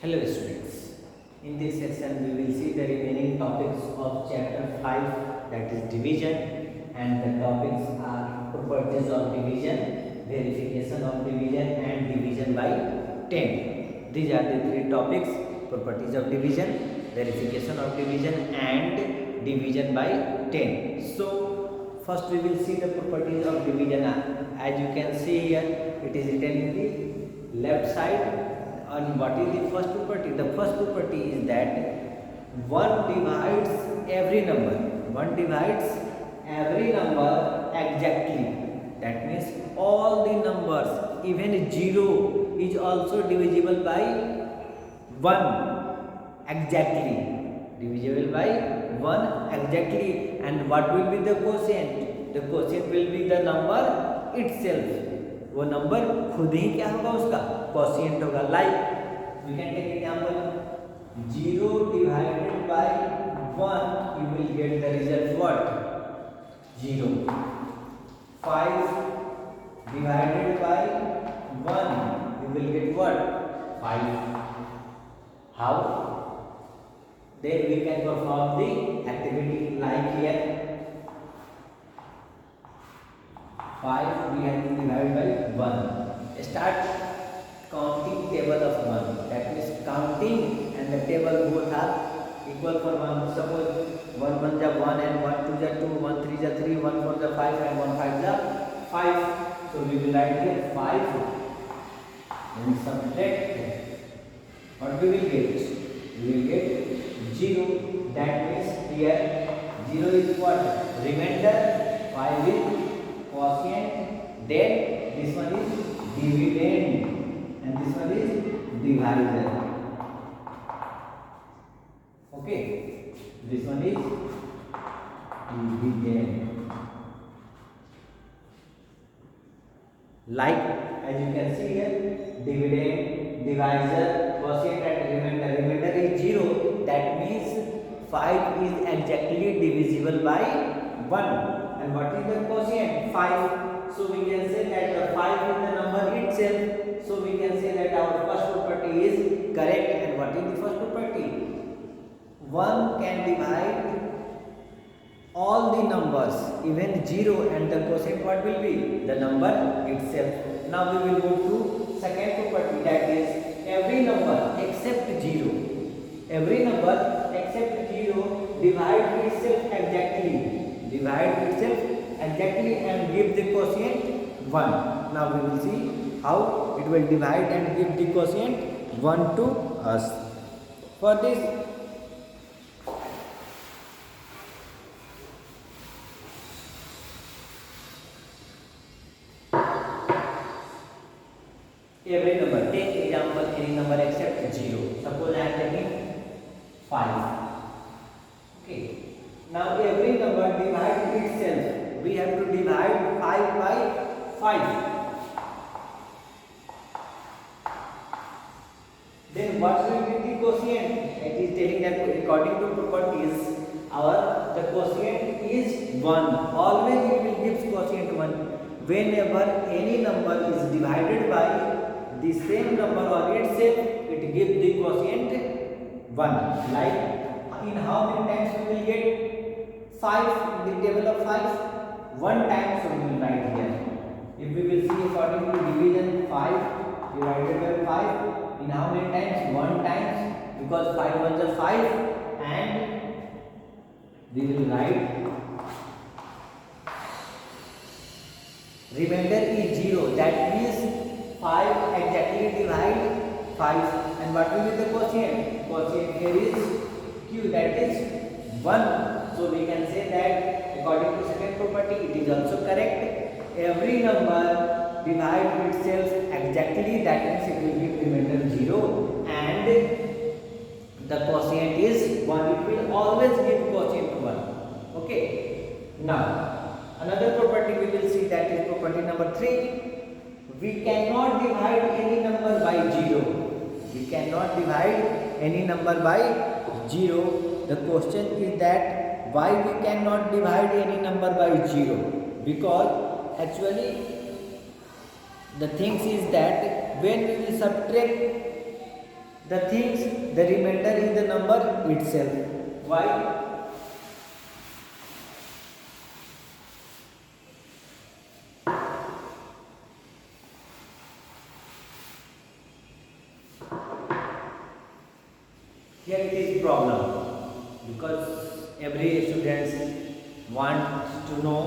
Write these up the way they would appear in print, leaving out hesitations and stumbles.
Hello students, in this session we will see the remaining topics of chapter 5, that is division, and the topics are properties of division, verification of division and division by 10. These are the three topics: properties of division, verification of division and division by 10. So first we will see the properties of division. As you can see here, it is written in the left side. And what is the first property? The first property is that 1 divides every number. 1 divides every number exactly. That means all the numbers, even 0 is also divisible by 1 exactly. Divisible by 1 exactly. And what will be the quotient? The quotient will be the number itself. वो number खुद ही क्या होगा, उसका quotient होगा. Like we can take example 0 divided by 1, you will get the result what 0. 5 divided by 1, you will get what 5. How? Then we can perform the activity like here. 5 we have to divide by 1. Start counting table of 1. That means counting and the table both are equal for 1. Suppose 1 1 is 1 and 1 2 is 2, 1 3 is 3, 1 4 is 5 and 1 5 is 5. So we will write here 5 and subtract. What we will get? We will get 0. That means here 0 is what? Remainder. 5 is quotient, then this one is dividend and this one is divisor. Okay, this one is dividend. Like as you can see here, dividend, divisor, quotient and remainder. Remainder is 0. That means 5 is exactly divisible by 1. And what is the quotient? 5. So we can say that the 5 is the number itself. So we can say that our first property is correct. And what is the first property? 1 can divide all the numbers, even 0, and the quotient what will be? The number itself. Now we will go to second property, that is every number except 0. Every number except 0 divide itself exactly. Divide itself exactly and give the quotient 1. Now we will see how it will divide and give the quotient 1 to us. For this, every number, take example any number except 0. Suppose I am taking 5. Okay. Now every number divide itself. We have to divide 5 by 5. Then what will be the quotient? It is telling that according to properties, the quotient is 1. Always it will give quotient 1. Whenever any number is divided by the same number or itself, it gives the quotient 1. Like in how many times we will get 5 in the table of 5? 1 time, so we will write here. If we will see according to division, 5 divided by 5 in how many times? 1 times, because 5 1 is 5, and we will write remainder is 0. That means 5 exactly divide 5. And what will be the quotient? Quotient here is q, that is 1. So we can say that according to second property, it is also correct. Every number divides itself exactly. That means it will give remainder 0, and the quotient is 1. It will always give quotient 1. Okay. Now another property we will see, that is property number 3. We cannot divide any number by 0. We cannot divide any number by 0. The question is that why we cannot divide any number by 0? Because actually the thing is that when we will subtract the things, the remainder is the number itself. Why? Here it is problem, because every student wants to know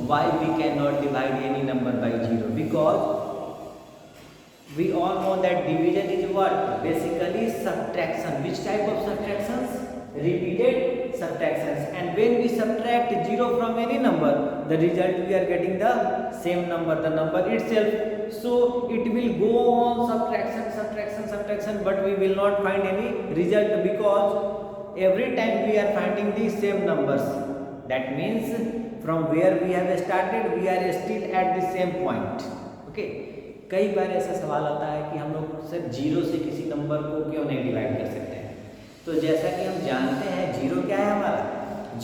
why we cannot divide any number by 0, because we all know that division is what? Basically subtraction. Which type of subtractions? Repeated subtractions. And when we subtract 0 from any number, the result we are getting the same number, the number itself. So it will go on subtraction, but we will not find any result, because every time we are finding the same numbers. That means from where we have started, we are still at the same point. Okay. कई बार ऐसा सवाल आता है कि हम लोग सिर्फ 0 से किसी नंबर को क्यों नहीं डिवाइड कर सकते हैं। तो जैसा कि हम जानते हैं 0 क्या है हमारा,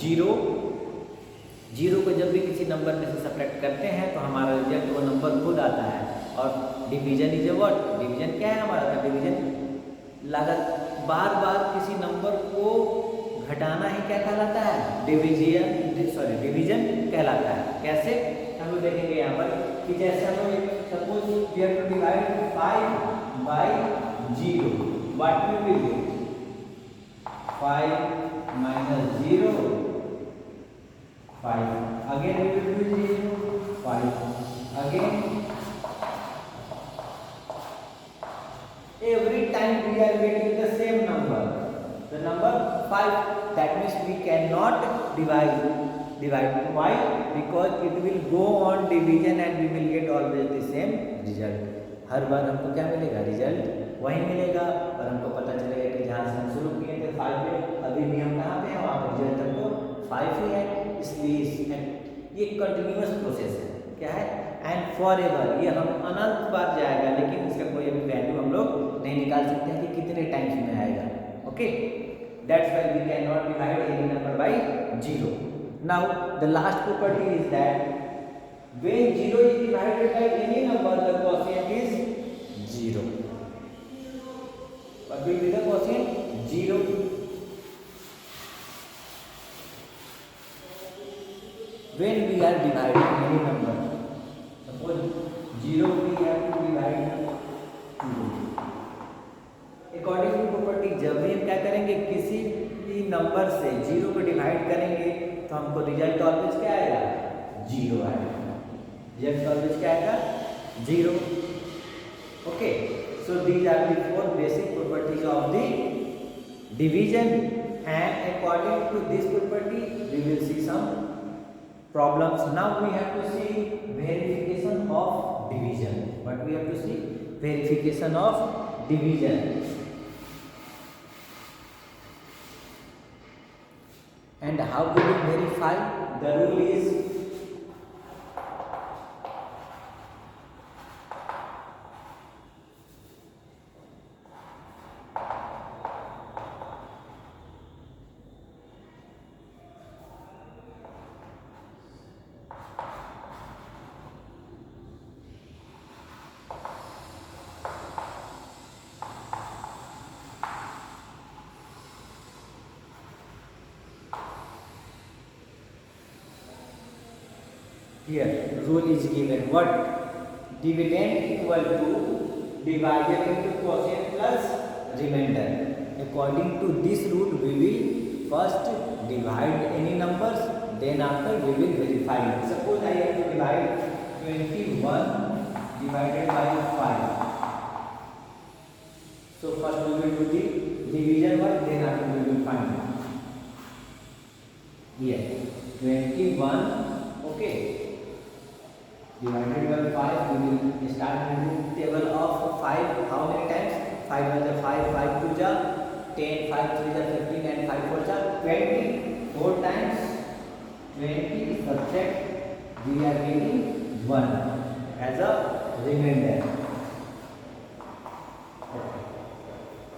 0 को जब भी किसी नंबर में से सब्ट्रैक्ट करते हैं तो हमारा रिजल्ट वो नंबर खुद आता है। और division is a what? Division क्या है हमारा? तो डिवीजन लागत बार बार किसी नंबर को घटाना ही क्या कहलाता है? डिवीजन कहलाता है। कैसे हम लोग देखेंगे यहाँ पर कि जैसे हम लोग suppose we have to divide 5 by 0, what we will get? 5 minus 0, 5. Again we will do 0, 5. Again, every time we are getting the same number, the number 5. That means we cannot divide. Why? Because it will go on division and we will get always the same result. हर बार हमको क्या मिलेगा? Result वही मिलेगा। और हमको पता चलेगा कि जहाँ से हम शुरू किए थे 5 पे, अभी भी हम कहाँ पे हैं? वहाँ पर रिजल्ट हमको 5 ही है। इसलिए ये कंटिन्यूअस प्रोसेस है। क्या है? एंड फॉर एवर, ये हम अनंत बार जाएगा, लेकिन इसका कोई अभी वैल्यू हम लोग नहीं निकाल सकते हैं कि कितने टाइम्स में आएगा। Okay, that's why we can not divide any number by 0. Now the last property is that when 0 is divided by any number, the quotient is 0. What will be the quotient? 0. When we are dividing any number, suppose 0 we have to divide 2. According to property, जब भी हम क्या करेंगे, किसी भी number से 0 को divide करेंगे तो हमको रिजल्ट ऑलवेज क्या आएगा? 0 आएगा। रिजल्ट ऑलवेज क्या आएगा? 0. Okay, so these are the 4 basic properties of the division, and according to this property we will see some problems. Now we have to see verification of division. What we have to see? Verification of division. And how we will verify? The rule is here rule is given. What? Dividend equal to divisor into quotient plus remainder. According to this rule, we will first divide any numbers, then after we will verify it. Suppose I have to divide 21 divided by 5. So first we will do the division work, then after we will find it. Here 21, okay, divided by 5, we will start with the table of 5. How many times? 5 1 is 5, 5 2 is 10, 5 3 is 15, and 5 4 is 20. 4 times 20, subtract, we are getting 1 as a remainder.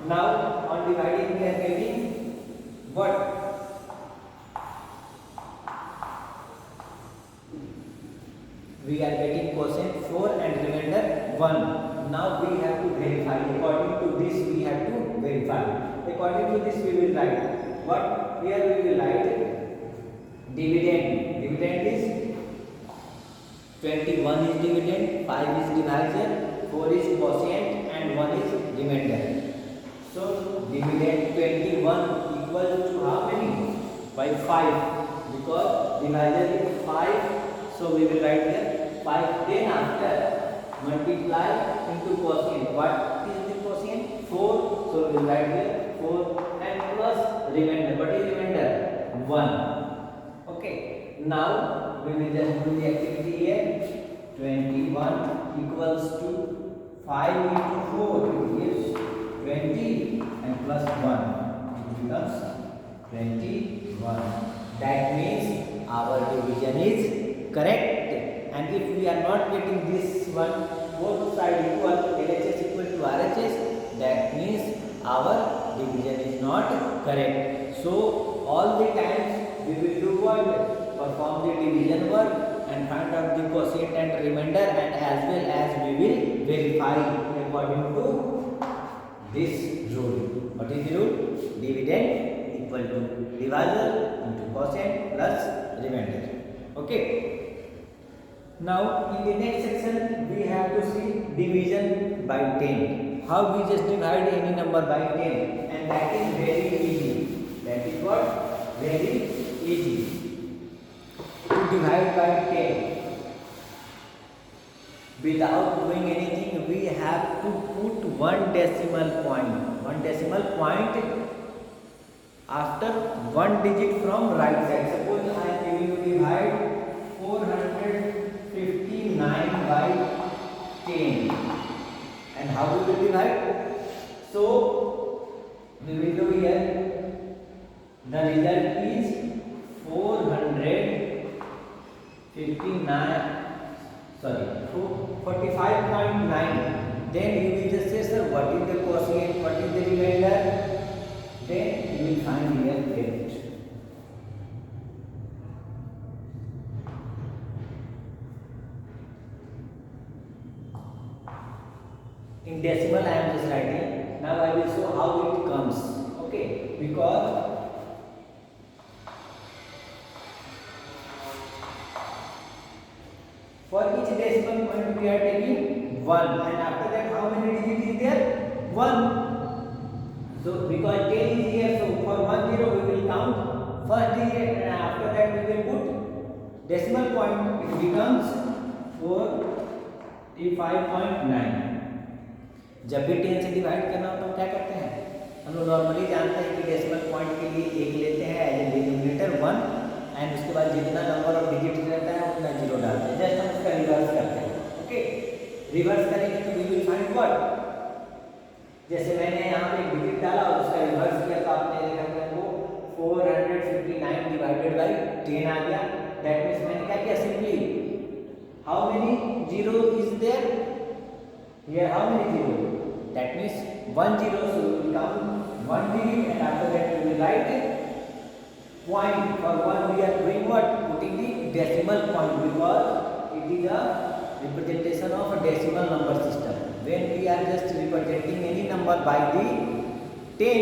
Now on dividing we are getting what? We are getting quotient 4 and remainder 1. Now we have to verify. According to this we have to verify. According to this we will write what? Here we will write dividend. Dividend is 21 is dividend, 5 is divisor, 4 is quotient and 1 is remainder. So dividend 21 equals to how many? By 5, because divisor is 5. So we will write here 5. Then after multiply into quotient. What is the quotient? 4. So we will write here 4 and plus remainder. What is remainder? 1. Okay. Now we will just do the activity here. 21 equals to 5 into 4. It gives 20 and plus 1. It becomes 21. That means our division is correct. And if we are not getting this one, both sides equal, LHS equal to RHS, that means our division is not correct. So all the times we will do what? Perform the division work and find out the quotient and remainder, and as well as we will verify according to this rule. What is the rule? Dividend equal to divisor into quotient plus remainder. Okay. Now in the next section we have to see division by 10. How we just divide any number by 10, and that is very easy. That is what? Very easy. To divide by 10 without doing anything, we have to put one decimal point. One decimal point after one digit from right side. Suppose I am giving you divide 459 by 10. And how we will divide? So we will do here. The result is 45.9. Then you will just say, sir, what is the quotient, what is the remainder? Then you will find here limit. In decimal I am just writing. Now I will show how it comes. Okay, because for each decimal point we are taking 1, and after that how many digits is there? 1. So because 10 is here, so for 1 0 we will count first digit, and after that we will put decimal point. It becomes 45.9. जब भी 10 से divide करना हो तो क्या करते हैं? हम लोग नॉर्मली जानते हैं कि डेसिमल पॉइंट के लिए एक लेते हैं एज ए डिनोमिनेटर 1, एंड उसके बाद जितना नंबर ऑफ डिजिट रहता है उतना जीरो डालते हैं. जस्ट हम उसका रिवर्स करते हैं. ओके, रिवर्स करेंगे तो वी विल फाइंड व्हाट? जैसे मैंने यहाँ पे एक डिजिट डाला और उसका रिवर्स किया तो आपने देखा कि हमको 459 डिवाइडेड बाई 10 आ गया. दैट मीन्स मैंने क्या किया? Simply how many zero is there? Here how many zero? That means 1 0. So we will count 1 digit, and after that we will write point. For 1 we are doing what? Putting the decimal point, because it is a representation of a decimal number system. When we are just representing any number by the 10,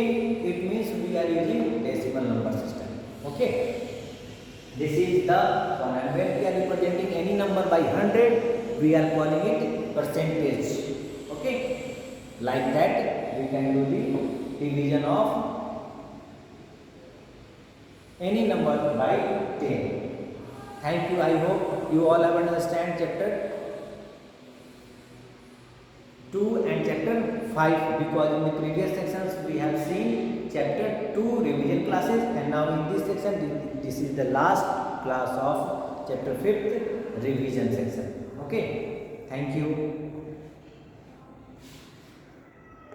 it means we are using decimal number system. Okay. This is the one. And when we are representing any number by 100, we are calling it percentage. Okay, like that we can do the division of any number by 10. Thank you. I hope you all have understand chapter 2 and chapter 5, because in the previous sections we have seen chapter 2 revision classes, and now in this section this is the last class of chapter 5th revision section. Okay, thank you.